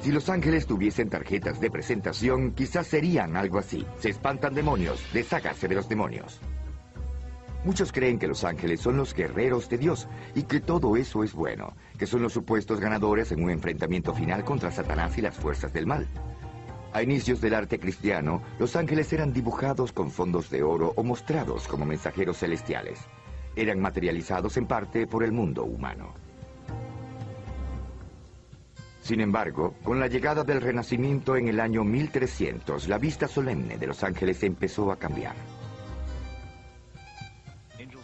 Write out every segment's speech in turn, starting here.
Si los ángeles tuviesen tarjetas de presentación, quizás serían algo así. Se espantan demonios, deshágase de los demonios. Muchos creen que los ángeles son los guerreros de Dios y que todo eso es bueno, que son los supuestos ganadores en un enfrentamiento final contra Satanás y las fuerzas del mal. A inicios del arte cristiano, los ángeles eran dibujados con fondos de oro o mostrados como mensajeros celestiales. Eran materializados en parte por el mundo humano. Sin embargo, con la llegada del Renacimiento en el año 1300, la vista solemne de los ángeles empezó a cambiar.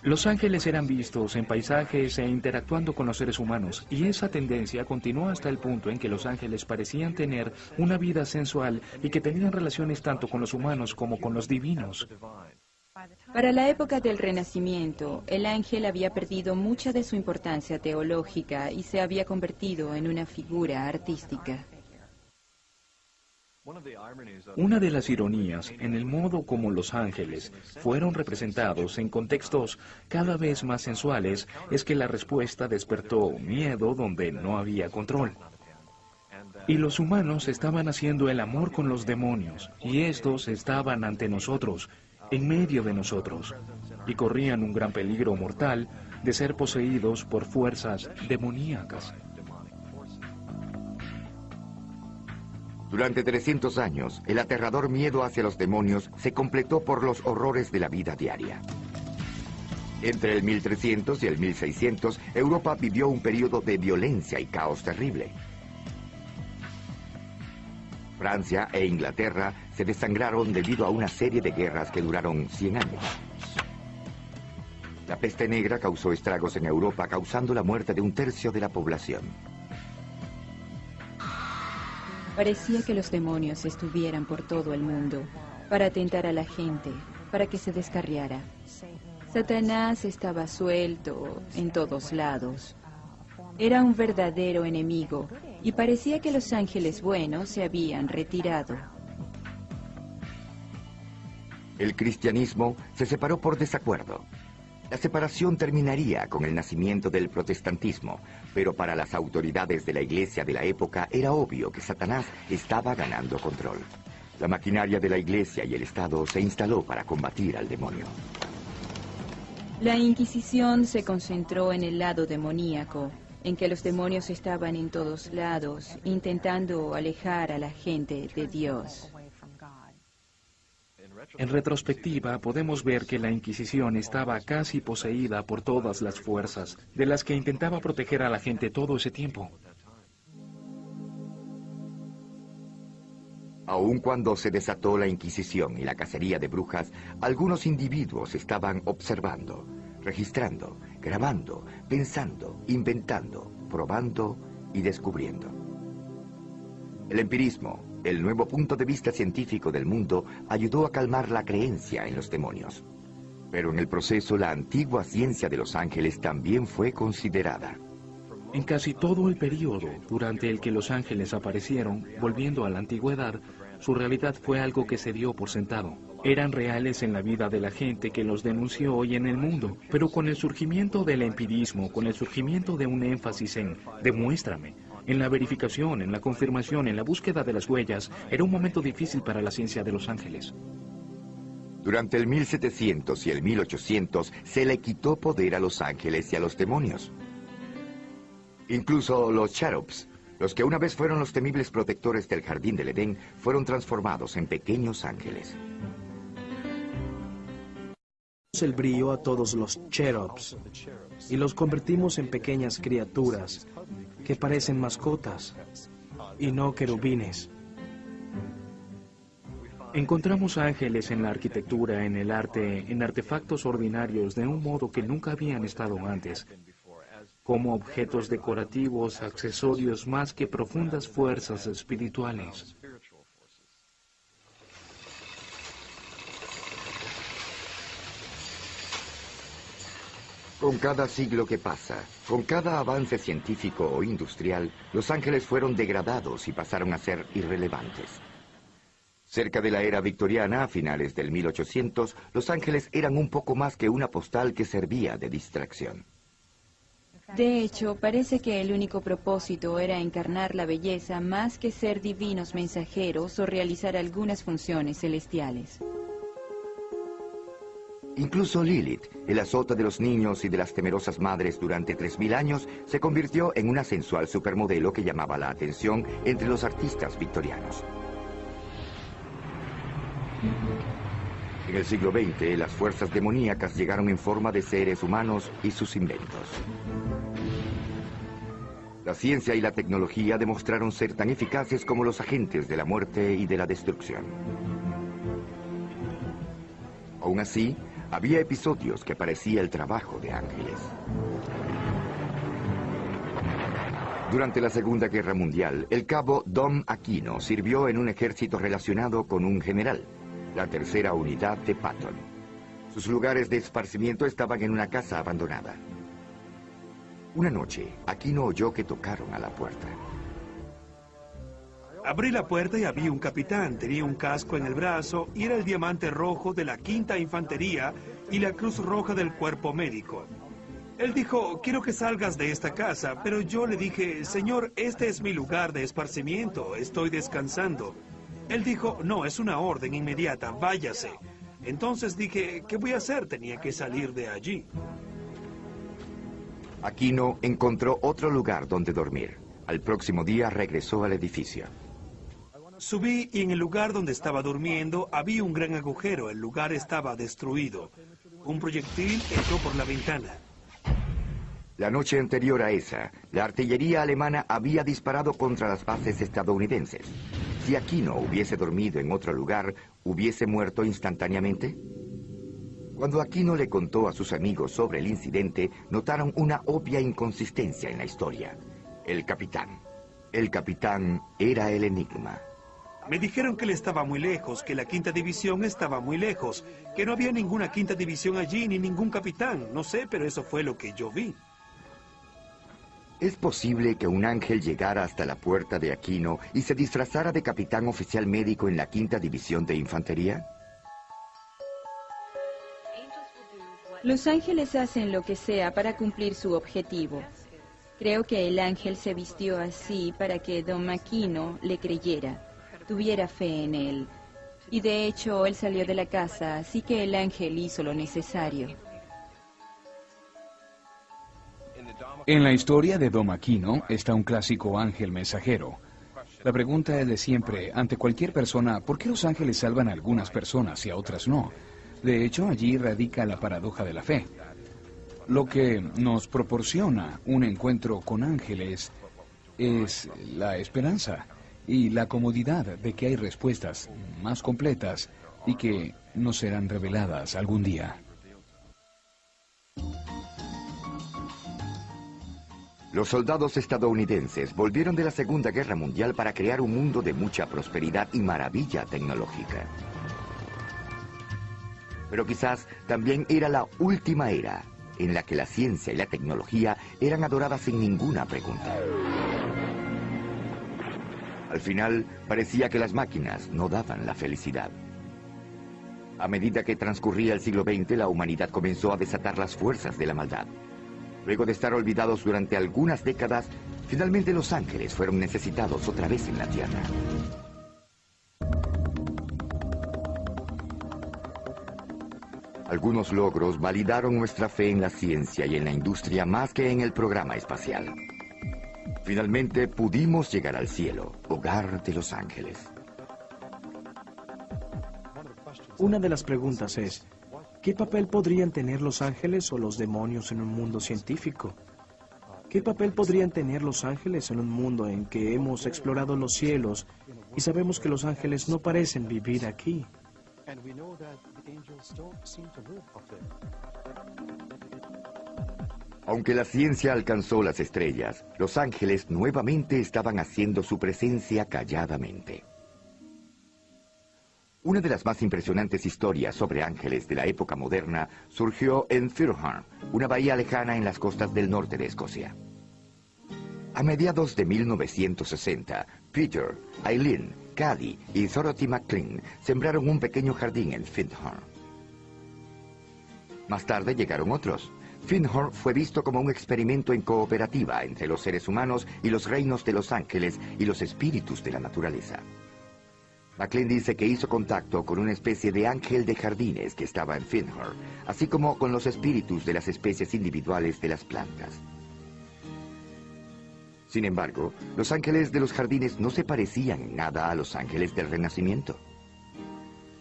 Los ángeles eran vistos en paisajes e interactuando con los seres humanos, y esa tendencia continuó hasta el punto en que los ángeles parecían tener una vida sensual y que tenían relaciones tanto con los humanos como con los divinos. Para la época del Renacimiento, el ángel había perdido mucha de su importancia teológica y se había convertido en una figura artística. Una de las ironías en el modo como los ángeles fueron representados en contextos cada vez más sensuales es que la respuesta despertó miedo donde no había control. Y los humanos estaban haciendo el amor con los demonios, y estos estaban ante nosotros, en medio de nosotros, y corrían un gran peligro mortal de ser poseídos por fuerzas demoníacas. Durante 300 años, el aterrador miedo hacia los demonios se completó por los horrores de la vida diaria. Entre el 1300 y el 1600, Europa vivió un periodo de violencia y caos terrible. Francia e Inglaterra se desangraron debido a una serie de guerras que duraron 100 años. La peste negra causó estragos en Europa, causando la muerte de un tercio de la población. Parecía que los demonios estuvieran por todo el mundo, para tentar a la gente, para que se descarriara. Satanás estaba suelto en todos lados. Era un verdadero enemigo, y parecía que los ángeles buenos se habían retirado. El cristianismo se separó por desacuerdo. La separación terminaría con el nacimiento del protestantismo, pero para las autoridades de la iglesia de la época era obvio que Satanás estaba ganando control. La maquinaria de la iglesia y el Estado se instaló para combatir al demonio. La Inquisición se concentró en el lado demoníaco, en que los demonios estaban en todos lados, intentando alejar a la gente de Dios. En retrospectiva, podemos ver que la Inquisición estaba casi poseída por todas las fuerzas, de las que intentaba proteger a la gente todo ese tiempo. Aun cuando se desató la Inquisición y la cacería de brujas, algunos individuos estaban observando, registrando, grabando, pensando, inventando, probando y descubriendo. El empirismo, el nuevo punto de vista científico del mundo, ayudó a calmar la creencia en los demonios. Pero en el proceso, la antigua ciencia de los ángeles también fue considerada. En casi todo el periodo durante el que los ángeles aparecieron, volviendo a la antigüedad, su realidad fue algo que se dio por sentado. Eran reales en la vida de la gente que los denunció y en el mundo, pero con el surgimiento del empirismo, con el surgimiento de un énfasis en «demuéstrame», en la verificación, en la confirmación, en la búsqueda de las huellas, era un momento difícil para la ciencia de los ángeles. Durante el 1700 y el 1800 se le quitó poder a los ángeles y a los demonios. Incluso los cherubs, los que una vez fueron los temibles protectores del jardín del Edén, fueron transformados en pequeños ángeles. El brillo a todos los cherubs y los convertimos en pequeñas criaturas que parecen mascotas y no querubines. Encontramos ángeles en la arquitectura, en el arte, en artefactos ordinarios de un modo que nunca habían estado antes, como objetos decorativos, accesorios más que profundas fuerzas espirituales. Con cada siglo que pasa, con cada avance científico o industrial, los ángeles fueron degradados y pasaron a ser irrelevantes. Cerca de la era victoriana, a finales del 1800, los ángeles eran un poco más que una postal que servía de distracción. De hecho, parece que el único propósito era encarnar la belleza más que ser divinos mensajeros o realizar algunas funciones celestiales. Incluso Lilith, el azota de los niños y de las temerosas madres durante 3000 años, se convirtió en una sensual supermodelo que llamaba la atención entre los artistas victorianos. En el siglo XX, las fuerzas demoníacas llegaron en forma de seres humanos y sus inventos. La ciencia y la tecnología demostraron ser tan eficaces como los agentes de la muerte y de la destrucción. Aún así, había episodios que parecía el trabajo de ángeles. Durante la Segunda Guerra Mundial, el cabo Dom Aquino sirvió en un ejército relacionado con un general, la tercera unidad de Patton. Sus lugares de esparcimiento estaban en una casa abandonada. Una noche, Aquino oyó que tocaron a la puerta. Abrí la puerta y había un capitán, tenía un casco en el brazo y era el diamante rojo de la 5ª Infantería y la Cruz Roja del Cuerpo Médico. Él dijo, quiero que salgas de esta casa, pero yo le dije, señor, este es mi lugar de esparcimiento, estoy descansando. Él dijo, no, es una orden inmediata, váyase. Entonces dije, ¿qué voy a hacer? Tenía que salir de allí. Aquino encontró otro lugar donde dormir. Al próximo día regresó al edificio. Subí y en el lugar donde estaba durmiendo había un gran agujero, el lugar estaba destruido. Un proyectil entró por la ventana. La noche anterior a esa, la artillería alemana había disparado contra las bases estadounidenses. Si Aquino hubiese dormido en otro lugar, ¿hubiese muerto instantáneamente? Cuando Aquino le contó a sus amigos sobre el incidente, notaron una obvia inconsistencia en la historia. El capitán. El capitán era el enigma. Me dijeron que él estaba muy lejos, que la 5ª División estaba muy lejos, que no había ninguna 5ª División allí ni ningún capitán. No sé, pero eso fue lo que yo vi. ¿Es posible que un ángel llegara hasta la puerta de Aquino y se disfrazara de capitán oficial médico en la 5ª División de Infantería? Los ángeles hacen lo que sea para cumplir su objetivo. Creo que el ángel se vistió así para que Dom Aquino le creyera, tuviera fe en él. Y de hecho, él salió de la casa, así que el ángel hizo lo necesario. En la historia de Dom Aquino está un clásico ángel mensajero. La pregunta es de siempre, ante cualquier persona, ¿por qué los ángeles salvan a algunas personas y a otras no? De hecho, allí radica la paradoja de la fe. Lo que nos proporciona un encuentro con ángeles es la esperanza y la comodidad de que hay respuestas más completas y que nos serán reveladas algún día. Los soldados estadounidenses volvieron de la Segunda Guerra Mundial para crear un mundo de mucha prosperidad y maravilla tecnológica. Pero quizás también era la última era en la que la ciencia y la tecnología eran adoradas sin ninguna pregunta. Al final, parecía que las máquinas no daban la felicidad. A medida que transcurría el siglo XX, la humanidad comenzó a desatar las fuerzas de la maldad. Luego de estar olvidados durante algunas décadas, finalmente los ángeles fueron necesitados otra vez en la Tierra. Algunos logros validaron nuestra fe en la ciencia y en la industria más que en el programa espacial. Finalmente pudimos llegar al cielo, hogar de los ángeles. Una de las preguntas es, ¿qué papel podrían tener los ángeles o los demonios en un mundo científico? ¿Qué papel podrían tener los ángeles en un mundo en que hemos explorado los cielos y sabemos que los ángeles no parecen vivir aquí? Aunque la ciencia alcanzó las estrellas, los ángeles nuevamente estaban haciendo su presencia calladamente. Una de las más impresionantes historias sobre ángeles de la época moderna surgió en Fireham, una bahía lejana en las costas del norte de Escocia. A mediados de 1960, Peter, Eileen, Caddy y Dorothy McLean sembraron un pequeño jardín en Fireham. Más tarde llegaron otros. Findhorn fue visto como un experimento en cooperativa entre los seres humanos y los reinos de los ángeles y los espíritus de la naturaleza. MacLean dice que hizo contacto con una especie de ángel de jardines que estaba en Findhorn, así como con los espíritus de las especies individuales de las plantas. Sin embargo, los ángeles de los jardines no se parecían en nada a los ángeles del Renacimiento.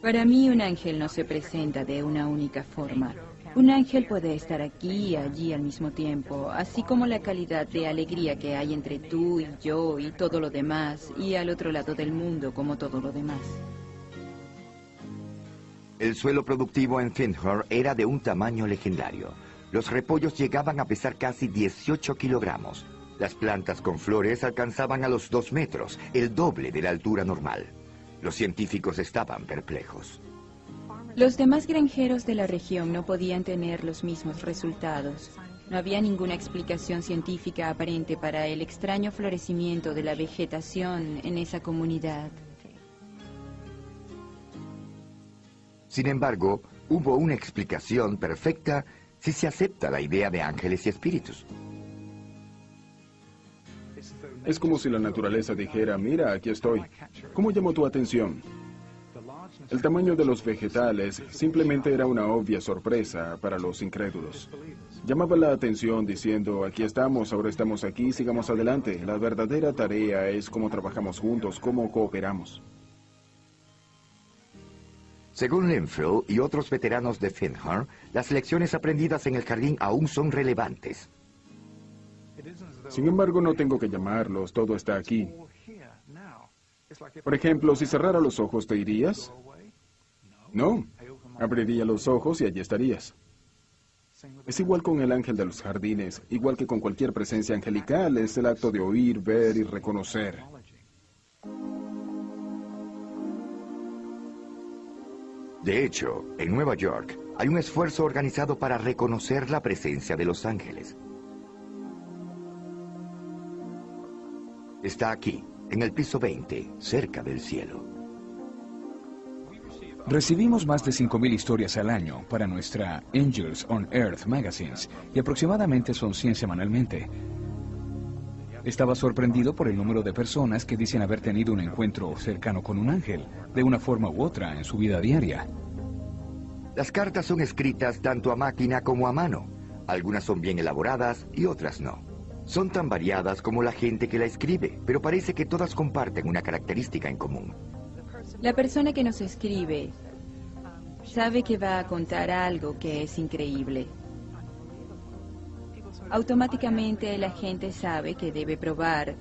Para mí un ángel no se presenta de una única forma. Un ángel puede estar aquí y allí al mismo tiempo, así como la calidad de alegría que hay entre tú y yo y todo lo demás, y al otro lado del mundo como todo lo demás. El suelo productivo en Findhorn era de un tamaño legendario. Los repollos llegaban a pesar casi 18 kilogramos. Las plantas con flores alcanzaban a los 2 metros, el doble de la altura normal. Los científicos estaban perplejos. Los demás granjeros de la región no podían tener los mismos resultados. No había ninguna explicación científica aparente para el extraño florecimiento de la vegetación en esa comunidad. Sin embargo, hubo una explicación perfecta si se acepta la idea de ángeles y espíritus. Es como si la naturaleza dijera, mira, aquí estoy. ¿Cómo llamó tu atención? El tamaño de los vegetales simplemente era una obvia sorpresa para los incrédulos. Llamaba la atención diciendo, aquí estamos, ahora estamos aquí, sigamos adelante. La verdadera tarea es cómo trabajamos juntos, cómo cooperamos. Según Linfield y otros veteranos de Findhorn, las lecciones aprendidas en el jardín aún son relevantes. Sin embargo, no tengo que llamarlos, todo está aquí. Por ejemplo, si cerrara los ojos, ¿te irías? No, abriría los ojos y allí estarías. Es igual con el ángel de los jardines, igual que con cualquier presencia angelical, es el acto de oír, ver y reconocer. De hecho, en Nueva York hay un esfuerzo organizado para reconocer la presencia de los ángeles. Está aquí, en el piso 20, cerca del cielo. Recibimos más de 5.000 historias al año para nuestra Angels on Earth Magazines y aproximadamente son 100 semanalmente. Estaba sorprendido por el número de personas que dicen haber tenido un encuentro cercano con un ángel, de una forma u otra, en su vida diaria. Las cartas son escritas tanto a máquina como a mano. Algunas son bien elaboradas y otras no. Son tan variadas como la gente que la escribe, pero parece que todas comparten una característica en común. La persona que nos escribe sabe que va a contar algo que es increíble. Automáticamente la gente sabe que debe probar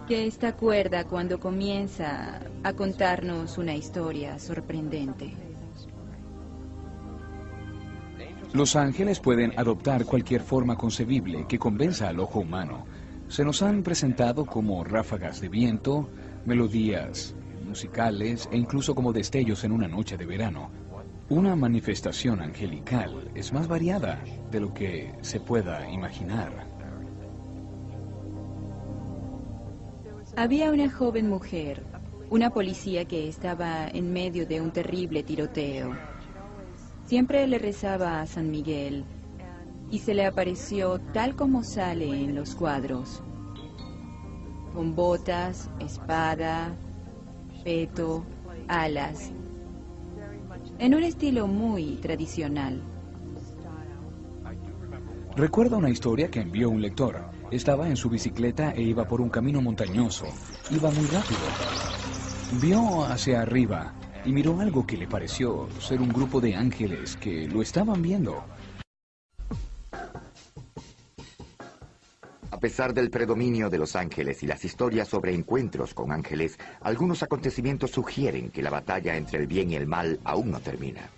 que está cuerda cuando comienza a contarnos una historia sorprendente. Los ángeles pueden adoptar cualquier forma concebible que convenza al ojo humano. Se nos han presentado como ráfagas de viento, melodías musicales e incluso como destellos en una noche de verano. Una manifestación angelical es más variada de lo que se pueda imaginar. Había una joven mujer, una policía que estaba en medio de un terrible tiroteo. Siempre le rezaba a San Miguel y se le apareció tal como sale en los cuadros, con botas, espada, peto, alas, en un estilo muy tradicional. Recuerdo una historia que envió un lector. Estaba en su bicicleta e iba por un camino montañoso. Iba muy rápido. Vio hacia arriba y miró algo que le pareció ser un grupo de ángeles que lo estaban viendo. A pesar del predominio de los ángeles y las historias sobre encuentros con ángeles, algunos acontecimientos sugieren que la batalla entre el bien y el mal aún no termina.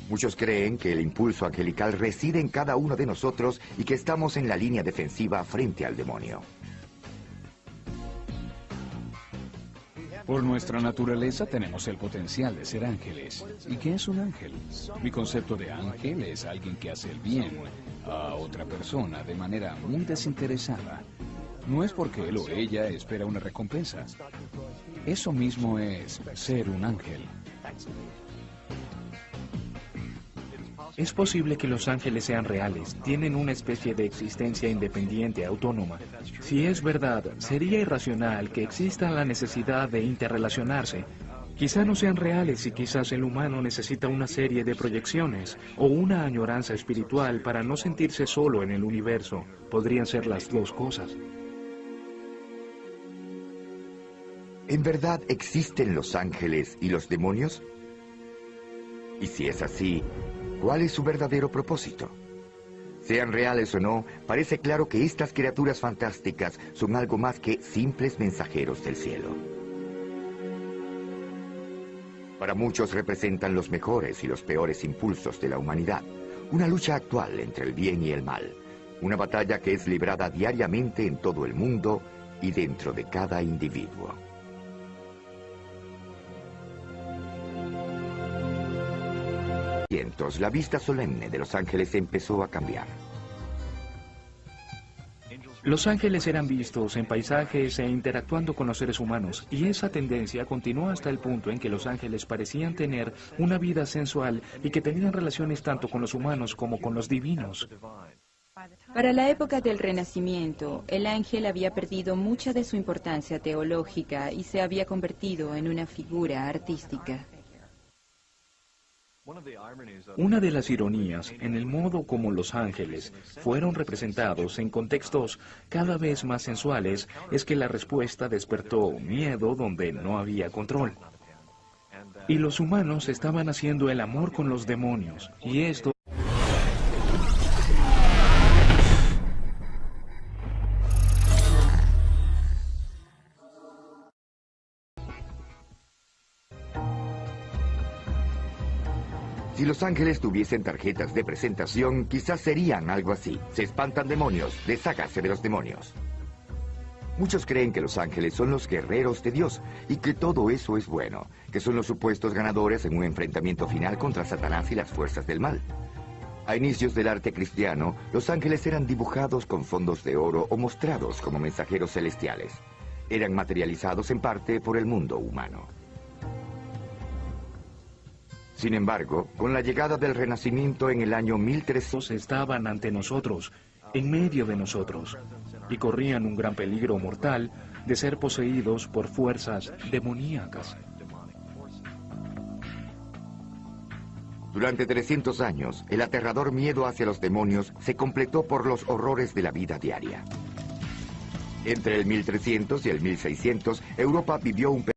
Muchos creen que el impulso angelical reside en cada uno de nosotros y que estamos en la línea defensiva frente al demonio. Por nuestra naturaleza tenemos el potencial de ser ángeles. ¿Y qué es un ángel? Mi concepto de ángel es alguien que hace el bien a otra persona de manera muy desinteresada. No es porque él o ella espera una recompensa. Eso mismo es ser un ángel. Es posible que los ángeles sean reales, tienen una especie de existencia independiente, autónoma. Si es verdad, sería irracional que exista la necesidad de interrelacionarse. Quizá no sean reales y quizás el humano necesita una serie de proyecciones o una añoranza espiritual para no sentirse solo en el universo. Podrían ser las dos cosas. ¿En verdad existen los ángeles y los demonios? Y si es así, ¿cuál es su verdadero propósito? Sean reales o no, parece claro que estas criaturas fantásticas son algo más que simples mensajeros del cielo. Para muchos representan los mejores y los peores impulsos de la humanidad, una lucha actual entre el bien y el mal, una batalla que es librada diariamente en todo el mundo y dentro de cada individuo. La vista solemne de los ángeles empezó a cambiar. Los ángeles eran vistos en paisajes e interactuando con los seres humanos, y esa tendencia continuó hasta el punto en que los ángeles parecían tener una vida sensual y que tenían relaciones tanto con los humanos como con los divinos. Para la época del Renacimiento, el ángel había perdido mucha de su importancia teológica y se había convertido en una figura artística. Una de las ironías en el modo como los ángeles fueron representados en contextos cada vez más sensuales es que la respuesta despertó miedo donde no había control. Y los humanos estaban haciendo el amor con los demonios, y esto... Si los ángeles tuviesen tarjetas de presentación, quizás serían algo así. Se espantan demonios, deshágase de los demonios. Muchos creen que los ángeles son los guerreros de Dios y que todo eso es bueno, que son los supuestos ganadores en un enfrentamiento final contra Satanás y las fuerzas del mal. A inicios del arte cristiano, los ángeles eran dibujados con fondos de oro o mostrados como mensajeros celestiales. Eran materializados en parte por el mundo humano. Sin embargo, con la llegada del Renacimiento en el año 1300, estaban ante nosotros, en medio de nosotros, y corrían un gran peligro mortal de ser poseídos por fuerzas demoníacas. Durante 300 años, el aterrador miedo hacia los demonios se completó por los horrores de la vida diaria. Entre el 1300 y el 1600, Europa vivió un